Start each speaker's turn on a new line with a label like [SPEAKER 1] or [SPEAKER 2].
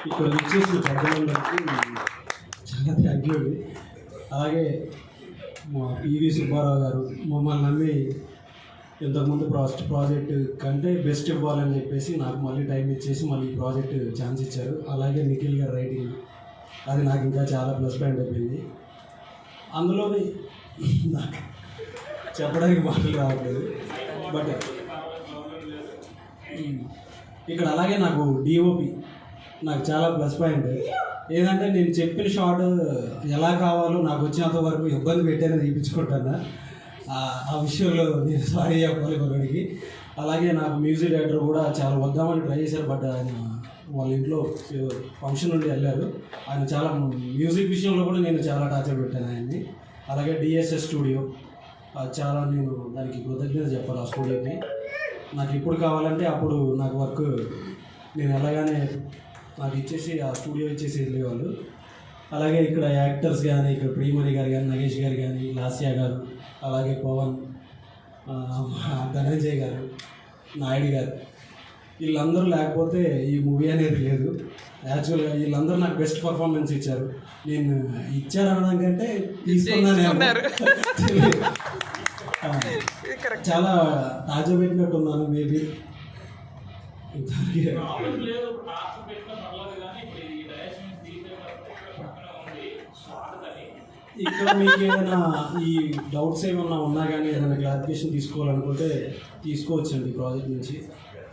[SPEAKER 1] ఇక్కడ వచ్చేసిన పెద్దలందరికీ చాలా థ్యాంక్ యూ అండి. అలాగే మా పివి సుబ్బారావు గారు మమ్మల్ని నమ్మి ఇంతకుముందు ప్రాజెక్ట్ కంటే బెస్ట్ ఇవ్వాలని చెప్పేసి నాకు మళ్ళీ టైం ఇచ్చేసి మళ్ళీ ఈ ప్రాజెక్ట్ ఛాన్స్ ఇచ్చారు. అలాగే నిఖిల్ గారు రైటింగ్, అది నాకు ఇంకా చాలా ప్లస్ పాయింట్ అయిపోయింది. అందులోని నాకు చెప్పడానికి మాటలు రావట్లేదు. బట్ ఇక్కడ అలాగే నాకు డిఓపి నాకు చాలా ప్లస్ పాయింట్. ఏదంటే నేను చెప్పిన షాట్ ఎలా కావాలో నాకు వచ్చినంత వరకు ఇబ్బంది పెట్టాను తీపించుకుంటాను. ఆ విషయంలో నేను సారీ చెప్పాలి మనకి. అలాగే నాకు మ్యూజిక్ డైరెక్టర్ కూడా చాలా వద్దామని ట్రై చేశారు. బట్ ఆయన వాళ్ళ ఇంట్లో ఫంక్షన్ నుండి వెళ్ళారు. ఆయన చాలా మ్యూజిక్ విషయంలో కూడా నేను చాలా టార్చర్ పెట్టాను ఆయన్ని. అలాగే డిఎస్ఎస్ స్టూడియో చాలా నేను దానికి కృతజ్ఞత చెప్పాలి. ఆ స్టూడియోకి నాకు ఇప్పుడు కావాలంటే అప్పుడు నాకు వర్క్ నేను ఎలాగానే నాకు ఇచ్చేసి ఆ స్టూడియో ఇచ్చేసి వెళ్ళేవాళ్ళు. అలాగే ఇక్కడ యాక్టర్స్ కానీ ఇక్కడ ప్రియమణి గారు కానీ, నగేష్ గారు కానీ, లాస్యా గారు, అలాగే పవన్, ధనంజయ్ గారు, నాయుడు గారు, వీళ్ళందరూ లేకపోతే ఈ మూవీ అనేది లేదు. యాక్చువల్గా వీళ్ళందరూ నాకు బెస్ట్ పర్ఫార్మెన్స్ ఇచ్చారు. నేను ఇచ్చారనడానికంటే తీసుకున్నాను. చాలా తాజా పెట్టినట్టున్నాను మేబీ. ఇక్కడ మీకు ఏదైనా ఈ డౌట్స్ ఏమన్నా ఉన్నా కానీ ఏదైనా క్లారిఫికేషన్ తీసుకోవాలనుకుంటే తీసుకోవచ్చండి ప్రాజెక్ట్ నుంచి.